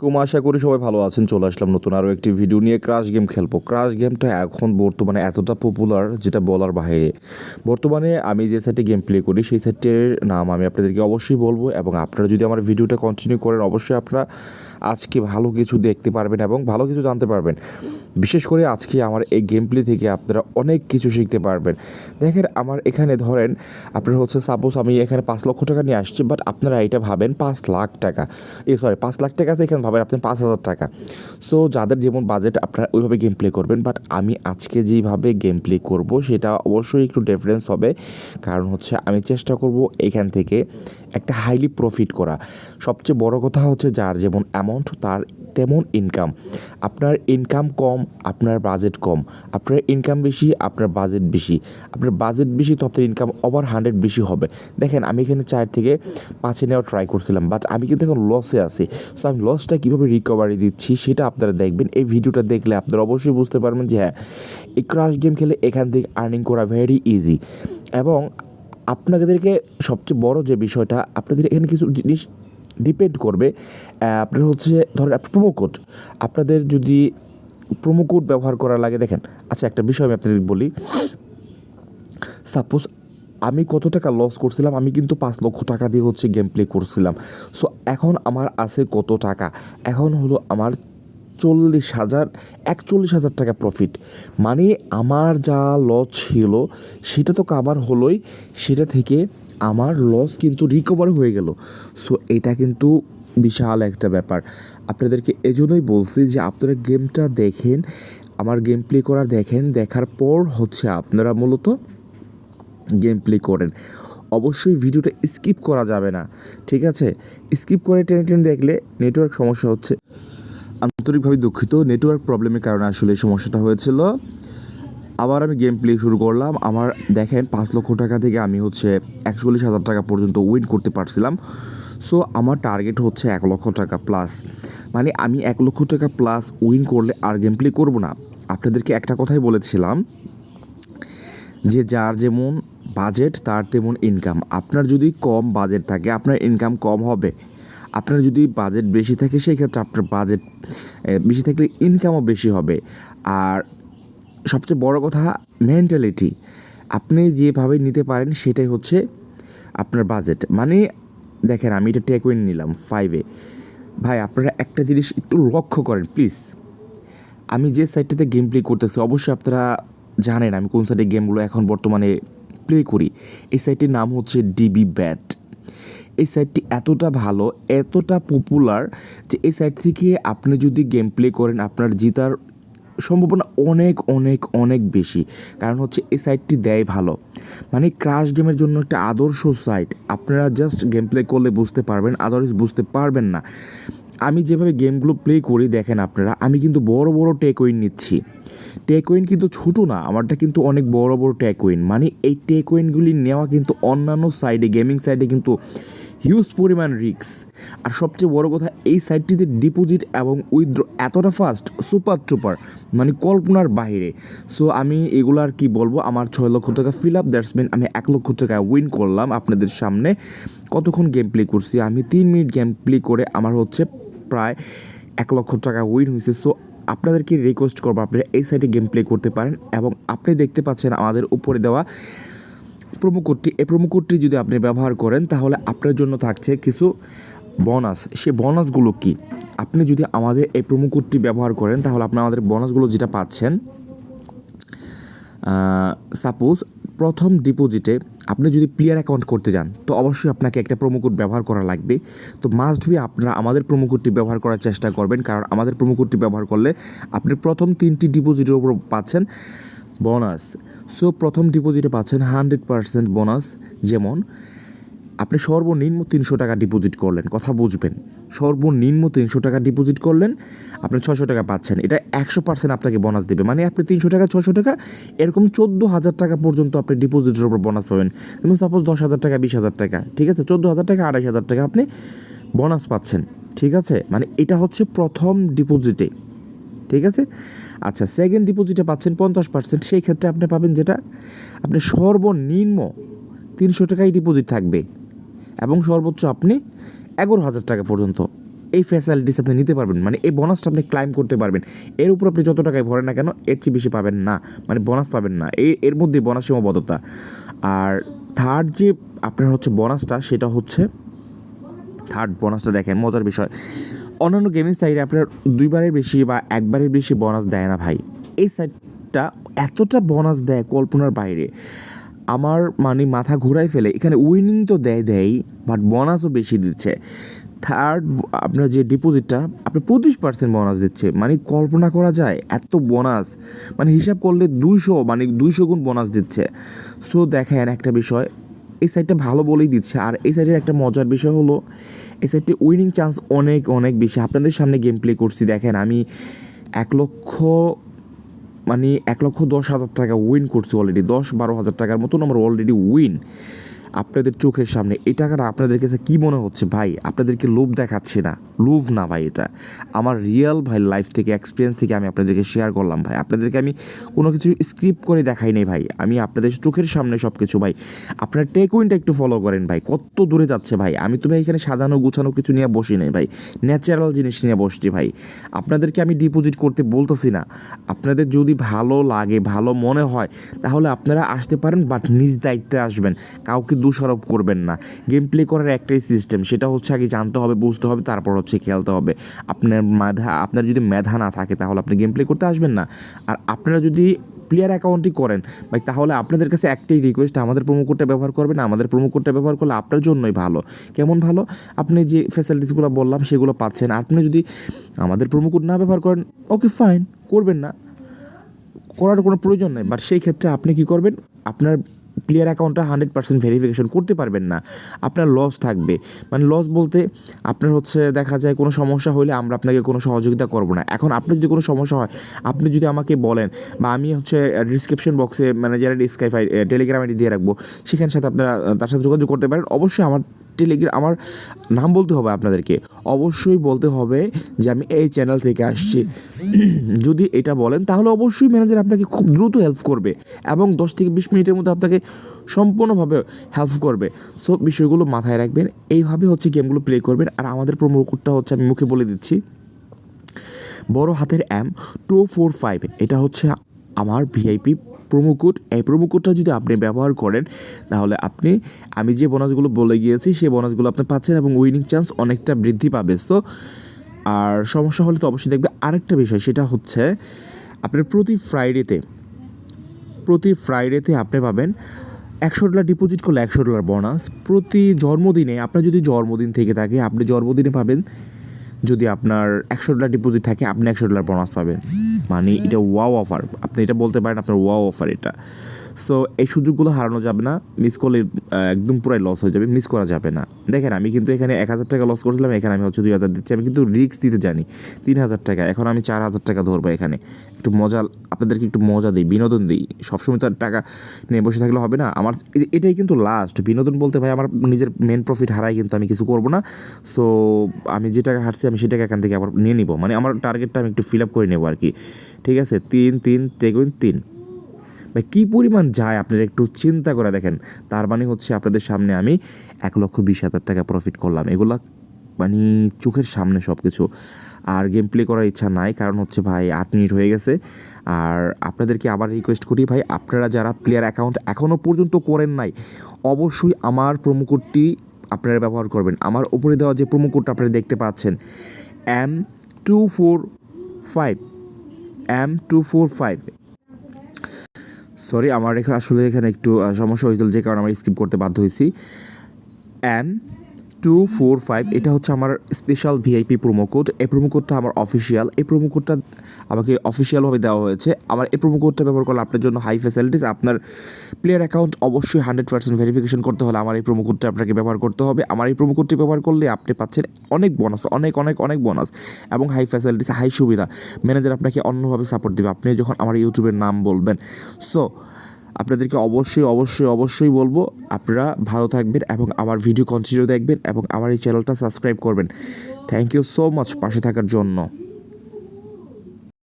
আশা করি সবাই ভালো আছেন। চলে আসলাম নতুন আরও একটি ভিডিও নিয়ে। ক্রাশ গেম খেলবো। ক্রাশ গেমটা এখন বর্তমানে এতটা পপুলার যেটা বলার বাইরে। বর্তমানে আমি যে সাইটে গেম প্লে করি সেই সাইটের নাম আমি আপনাদেরকে অবশ্যই বলবো, এবং আপনারা যদি আমার ভিডিওটা কন্টিনিউ করেন অবশ্যই আপনারা আজকে ভালো কিছু দেখতে পারবেন এবং ভালো কিছু জানতে পারবেন। বিশেষ করে আজকে আমার এই গেম প্লে থেকে আপনারা অনেক কিছু শিখতে পারবেন। দেখেন আমার এখানে ধরেন আপনার হচ্ছে সাপোজ আমি এখানে 5 লক্ষ টাকা নিয়ে আসছি, বাট আপনারা এটা ভাবেন 5 লাখ টাকা, 5 লাখ টাকা আছে, এখানে ভাবেন আপনি 5,000 টাকা। সো যাদের যেমন বাজেট আপনারা ওইভাবে গেম প্লে করবেন, বাট আমি আজকে যেভাবে গেম প্লে করব সেটা অবশ্যই একটু ডিফারেন্স হবে। কারণ হচ্ছে আমি চেষ্টা করব এখান থেকে একটা হাইলি প্রফিট করা। সবচেয়ে বড় কথা হচ্ছে যার যেমন অ্যামাউন্ট তার তেমন ইনকাম। আপনার ইনকাম কম, আপনার বাজেট কম। আপনার ইনকাম বেশি, আপনার বাজেট বেশি। আপনার বাজেট বেশি তো আপনার ইনকাম ওভার 100 বেশি হবে। দেখেন আমি এখানে 4 থেকে 5 নেওয়ার ট্রাই করছিলাম, বাট আমি কিন্তু এখন লসে আছি। সো আমি লসটা কীভাবে রিকভারি দিচ্ছি সেটা আপনারা দেখবেন। এই ভিডিওটা দেখলে আপনারা অবশ্যই বুঝতে পারবেন যে হ্যাঁ, এই ক্রাশ গেম খেলে এখান থেকে আর্নিং করা ভেরি ইজি। এবং আপনাদেরকে সবচেয়ে বড় যে বিষয়টা, আপনাদের এখানে কিছু জিনিস ডিপেন্ড করবে। আপনার হচ্ছে ধরেন আপনার প্রোমো কোড, আপনাদের যদি প্রোমো কোড ব্যবহার করা লাগে। দেখেন আচ্ছা, একটা বিষয় আমি আপনাদের বলি। সাপোজ আমি কত টাকা লস করছিলাম, আমি কিন্তু 5 লক্ষ টাকা দিয়ে হচ্ছে গেম প্লে করছিলাম। সো এখন আমার আছে কত টাকা, এখন হলো আমার 41,000 টাকা প্রফিট। মানে আমার যা লস ছিল সেটা তো কাভার হলোই, সেটা থেকে আমার লস কিন্তু রিকভার হয়ে গেল। সো এটা কিন্তু বিশাল একটা ব্যাপার। আপনাদেরকে এজন্যই বলছি যে আপনারা গেমটা দেখেন, আমার গেম প্লে করা দেখেন, দেখার পর হচ্ছে আপনারা মূলত গেম প্লে করেন। অবশ্যই ভিডিওটা স্কিপ করা যাবে না, ঠিক আছে? স্কিপ করে টেনে টেনে দেখলে নেটওয়ার্ক সমস্যা হচ্ছে। আন্তরিকভাবে দুঃখিত, নেটওয়ার্ক প্রবলেমের কারণে আসলে এই সমস্যাটা হয়েছিল। আবার আমি গেম প্লে শুরু করলাম। আমার দেখেন 5 লক্ষ টাকা থেকে আমি হচ্ছে 41,000 টাকা পর্যন্ত উইন করতে পারছিলাম। সো আমার টার্গেট হচ্ছে 1 লক্ষ টাকা প্লাস। মানে আমি 1 লক্ষ টাকা প্লাস উইন করলে আর গেম প্লে করবো না। আপনাদেরকে একটা কথাই বলেছিলাম যে যার যেমন বাজেট তার তেমন ইনকাম। আপনার যদি কম বাজেট থাকে আপনার ইনকাম কম হবে। আপনার যদি বাজেট বেশি থাকে সেই ক্ষেত্রে আপনার বাজেট বেশি থাকলে ইনকামও বেশি হবে। আর সবচেয়ে বড় কথা মেন্টালিটি, আপনি যেভাবে নিতে পারেন সেটাই হচ্ছে আপনার বাজেট। মানে দেখেন আমি এটা টেকউইন নিলাম 5-এ। ভাই আপনারা একটা জিনিস একটু লক্ষ্য করেন প্লিজ। আমি যে সাইটটাতে গেম প্লে করতেছি অবশ্যই আপনারা জানেন আমি কোন সাইটে গেমগুলো এখন বর্তমানে প্লে করি। এই সাইটটির নাম হচ্ছে ডিবি ব্যাট। এই সাইটটি এতটা ভালো, এতটা পপুলার যে এই সাইট থেকে আপনি যদি গেম প্লে করেন আপনার জেতার সম্ভাবনা অনেক অনেক অনেক বেশি। কারণ হচ্ছে এই সাইটটি দেয় ভালো। মানে ক্রাশ গেমের জন্য একটা আদর্শ সাইট। আপনারা জাস্ট গেম প্লে করলে বুঝতে পারবেন, আদারওয়াইজ বুঝতে পারবেন না। আমি যেভাবে গেমগুলো প্লে করি দেখেন আপনারা, আমি কিন্তু বড় বড় টেকউইন নিচ্ছি। টেকউইন কিন্তু ছোটো না, আমারটা কিন্তু অনেক বড় বড় টেকউইন। মানে এই টেকউইনগুলি নেওয়া কিন্তু অন্যান্য সাইডে, গেমিং সাইডে কিন্তু হিউজ পরিমাণ রিস্ক। আর সবচেয়ে বড় কথা এই সাইটটিতে ডিপোজিট এবং উইথড্র এতটা ফাস্ট, সুপার টুপার, মানে কল্পনার বাইরে। সো আমি এগুলো আর কি বলবো, আমার 6 লক্ষ টাকা ফিল আপ, দ্যাটস মিন আমি 1 লক্ষ টাকা উইন করলাম আপনাদের সামনে। কতক্ষণ গেম প্লে করছি আমি? 3 মিনিট গেম প্লে করে আমার হচ্ছে প্রায় 1 লক্ষ টাকা উইন হয়েছে। সো আপনাদেরকে রিকোয়েস্ট করবো আপনারা এই সাইটে গেম প্লে করতে পারেন। এবং আপনি দেখতে পাচ্ছেন আমাদের উপরে দেওয়া প্রোমো কোডটি, এই প্রোমো কোডটি যদি আপনি ব্যবহার করেন তাহলে আপনার জন্য থাকছে কিছু বোনাস। সে বোনাসগুলো কি? আপনি যদি আমাদের এই প্রোমো কোডটি ব্যবহার করেন তাহলে আপনি আমাদের বোনাসগুলো যেটা পাচ্ছেন, সাপোজ প্রথম ডিপোজিটে আপনি যদি প্লেয়ার অ্যাকাউন্ট করতে যান তো অবশ্যই আপনাকে একটা প্রোমো কোড ব্যবহার করা লাগবে। তো মাস্ট বি আপনারা আমাদের প্রোমো কোডটি ব্যবহার করার চেষ্টা করবেন, কারণ আমাদের প্রোমো কোডটি ব্যবহার করলে আপনি প্রথম 3টি ডিপোজিটের উপর পাচ্ছেন বোনাস। সো প্রথম ডিপোজিটে পাচ্ছেন 100% বোনাস। যেমন আপনি সর্বনিম্ন 300 টাকা ডিপোজিট করলেন, কথা বুঝবেন, সর্বনিম্ন 300 টাকা ডিপোজিট করলেন আপনি 600 টাকা পাচ্ছেন। এটা 100% আপনাকে বোনাস দেবে। মানে আপনি 300 টাকা, 600 টাকা, এরকম 14,000 টাকা পর্যন্ত আপনি ডিপোজিটের উপর বোনাস পাবেন। যেমন সাপোজ 10,000 টাকা, 20,000 টাকা, ঠিক আছে, 14,000 টাকা, 28,000 টাকা আপনি বোনাস পাচ্ছেন, ঠিক আছে? মানে এটা হচ্ছে প্রথম ডিপোজিটে, ঠিক আছে? আচ্ছা, সেকেন্ড ডিপোজিটে পাচ্ছেন 50%। সেই ক্ষেত্রে আপনি পাবেন যেটা আপনি সর্বনিম্ন 300 টাকাই ডিপোজিট থাকবে এবং সর্বোচ্চ আপনি 11,000 টাকা পর্যন্ত এই ফ্যাসিলিটিস আপনি নিতে পারবেন, মানে এই বোনাসটা আপনি ক্লাইম করতে পারবেন। এর উপর আপনি যত টাকায় ভরেন না কেন এর চেয়ে বেশি পাবেন না, মানে বোনাস পাবেন না, এর মধ্যে বোনাস সীমাবদ্ধতা। আর থার্ড যে আপনার হচ্ছে বোনাসটা, সেটা হচ্ছে থার্ড বোনাসটা দেখেন মজার বিষয়, অন্যান্য গেমিং সাইটে আপনার 2বারের বেশি বা 1বারের বেশি বোনাস দেয় না ভাই। এই সাইটটা এতটা বোনাস দেয় কল্পনার বাইরে, আমার মানে মাথা ঘুরাই ফেলে। এখানে উইনিং তো দেয় বাট বোনাসও বেশি দিচ্ছে। থার্ড আপনার যে ডিপোজিটটা আপনার 25% বোনাস দিচ্ছে, মানে কল্পনা করা যায় এত বোনাস, মানে হিসাব করলে 200 গুণ বোনাস দিচ্ছে। সো দেখেন একটা বিষয়, এই সাইটটা ভালো বলেই দিচ্ছে। আর এই সাইটের একটা মজার বিষয় হলো এই সাইটে উইনিং চান্স অনেক অনেক বেশি। আপনাদের সামনে গেম প্লে করছি, দেখেন আমি 1,10,000 টাকা উইন করছি অলরেডি, 10-12 হাজার টাকার মতন আমার অলরেডি উইন আপনাদের চোখের সামনে। এই টাকাটা আপনাদের কাছে কী মনে হচ্ছে ভাই? আপনাদেরকে লোভ দেখাচ্ছি না, লোভ না ভাই, এটা আমার রিয়েল ভাই লাইফ থেকে এক্সপিরিয়েন্স থেকে আমি আপনাদেরকে শেয়ার করলাম ভাই। আপনাদেরকে আমি কোনো কিছু স্ক্রিপ্ট করে দেখাই নাই ভাই, আমি আপনাদের চোখের সামনে সব কিছু ভাই। আপনারা টেক উইনটা একটু ফলো করেন ভাই, কত দূরে যাচ্ছে ভাই। আমি তো ভাই এখানে সাজানো গুছানো কিছু নিয়ে বসি নাই ভাই, ন্যাচারাল জিনিস নিয়ে বসছি ভাই। আপনাদেরকে আমি ডিপোজিট করতে বলতেছি না, আপনাদের যদি ভালো লাগে ভালো মনে হয় তাহলে আপনারা আসতে পারেন, বাট নিজ দায়িত্বে আসবেন, কাউকে দোষারোপ করবেন না। গেম প্লে করার একটাই সিস্টেম, সেটা হচ্ছে আগে জানতে হবে, বুঝতে হবে, তারপর হচ্ছে খেলতে হবে। আপনার যদি মেধা না থাকে তাহলে আপনি গেম প্লে করতে আসবেন না। আর আপনারা যদি প্লেয়ার অ্যাকাউন্টই করেন ভাই, তাহলে আপনাদের কাছে একটাই রিকোয়েস্ট, আমাদের প্রোমো কোডটা ব্যবহার করবেন। আমাদের প্রোমো কোডটা ব্যবহার করলে আপনার জন্যই ভালো। কেমন ভালো? আপনি যে ফ্যাসিলিটিসগুলো বললাম সেগুলো পাচ্ছেন। আপনি যদি আমাদের প্রোমো কোড না ব্যবহার করেন, ওকে ফাইন, করবেন না, করার কোনো প্রয়োজন নেই। বাট সেই ক্ষেত্রে আপনি কী করবেন, আপনার প্লেয়ার অ্যাকাউন্টটা 100% ভেরিফিকেশন করতে পারবেন না, আপনার লস থাকবে। মানে লস বলতে আপনার হচ্ছে দেখা যায় কোনো সমস্যা হলে আমরা আপনাকে কোনো সহযোগিতা করব না। এখন আপনার যদি কোনো সমস্যা হয়, আপনি যদি আমাকে বলেন, বা আমি হচ্ছে ডিসক্রিপশন বক্সে ম্যানেজারের স্কাইফাই টেলিগ্রাম আইডি দিয়ে রাখবো, সেখানে সাথে আপনারা তার সাথে যোগাযোগ করতে পারেন। অবশ্যই আমার নাম বলতে হবে আপনাদেরকে, অবশ্যই বলতে হবে যে আমি এই চ্যানেল থেকে আসছি। যদি এটা বলেন তাহলে অবশ্যই ম্যানেজার আপনাকে খুব দ্রুত হেল্প করবে এবং 10 থেকে 20 মিনিটের মধ্যে আপনাকে সম্পূর্ণভাবে হেল্প করবে। সো বিষয়গুলো মাথায় রাখবেন, এইভাবে হচ্ছে গেমগুলো প্লে করবেন। আর আমাদের প্রোমো কোডটা হচ্ছে আমি মুখে বলে দিচ্ছি, বড় হাতের M245, এটা হচ্ছে আমার ভিআইপি প্রোমো কোড। এই প্রোমো কোডটা যদি আপনি ব্যবহার করেন তাহলে আমি যে বোনাসগুলো বলে গিয়েছি সেই বোনাসগুলো আপনি পাচ্ছেন এবং উইনিং চান্স অনেকটা বৃদ্ধি পাবে। সো আর সমস্যা হলে তো অবশ্যই দেখবে। আরেকটা বিষয়, সেটা হচ্ছে আপনার প্রতি ফ্রাইডেতে আপনি পাবেন $100 ডিপোজিট করলে $100 বোনাস। প্রতি জন্মদিনে, আপনার যদি জন্মদিন থেকে থাকে আপনি জন্মদিনে পাবেন, যদি আপনার $100 ডিপোজিট থাকে আপনি $100 বোনাস পাবেন। মানে এটা ওয়াও অফার, আপনি এটা বলতে পারেন আপনার ওয়াও অফার এটা। সো এই সুযোগগুলো হারানো যাবে না, মিস করলে একদম পুরাই লস হয়ে যাবে, মিস করা যাবে না। দেখেন আমি কিন্তু এখানে 1,000 টাকা লস করছিলাম, এখানে আমি হচ্ছে 2,000 দিচ্ছি। আমি কিন্তু রিস্ক দিতে জানি, 3,000 টাকা, এখন আমি 4,000 টাকা ধরবো। এখানে একটু মজা, আপনাদেরকে একটু মজা দিই, বিনোদন দিই। সবসময় তো আর টাকা নিয়ে বসে থাকলে হবে না। আমার এটাই কিন্তু লাস্ট বিনোদন বলতে ভাই, আমার নিজের মেন প্রফিট হারাই কিন্তু আমি কিছু করবো না। সো আমি যে টাকা হারছি আমি সে টাকা এখান থেকে আবার নিয়ে নিব, মানে আমার টার্গেটটা আমি একটু ফিল আপ করে নেবো আর কি। ঠিক আছে, 3 টেক উইন 3 ভাই, কী পরিমাণ যায় আপনারা একটু চিন্তা করে দেখেন। তার মানে হচ্ছে আপনাদের সামনে আমি 1,20,000 টাকা প্রফিট করলাম, এগুলা মানে চোখের সামনে সব কিছু। আর গেম প্লে করার ইচ্ছা নাই, কারণ হচ্ছে ভাই 8 মিনিট হয়ে গেছে। আর আপনাদেরকে আবার রিকোয়েস্ট করি ভাই, আপনারা যারা প্লেয়ার অ্যাকাউন্ট এখনও পর্যন্ত করেন নাই, অবশ্যই আমার প্রোমো কোডটি আপনারা ব্যবহার করবেন। আমার উপরে দেওয়া যে প্রোমো কোডটা আপনারা দেখতে পাচ্ছেন, M245 সরি, আমার আসলে এখানে একটু সমস্যা হয়েছিল, যে কারণে আমার স্কিপ করতে বাধ্য হয়েছি। M245, এটা হচ্ছে আমার স্পেশাল ভিআইপি প্রোমো কোড। এই প্রোমো কোডটা আমার অফিসিয়াল, এই প্রোমো কোডটা আমাকে অফিসিয়ালভাবে দেওয়া হয়েছে। আমার এই প্রোমো কোডটা ব্যবহার করলে আপনার জন্য হাই ফ্যাসিলিটিস। আপনার প্লেয়ার অ্যাকাউন্ট অবশ্যই 100% ভেরিফিকেশন করতে হলে আমার এই প্রোমো কোডটা আপনাকে ব্যবহার করতে হবে। আমার এই প্রোমো কোডটি ব্যবহার করলে আপনি পাচ্ছেন অনেক বোনাস, অনেক বোনাস এবং হাই ফ্যাসিলিটিস, হাই সুবিধা। ম্যানেজার আপনাকে অন্যভাবে সাপোর্ট দেবে আপনি যখন আমার ইউটিউবের নাম বলবেন। সো আপনাদেরকে অবশ্যই বলবো, আপনারা ভালো থাকবেন এবং আমার ভিডিও কন্টিনিউ দেখবেন এবং আমার এই চ্যানেলটা সাবস্ক্রাইব করবেন। থ্যাংক ইউ সো মাচ পাশে থাকার জন্য।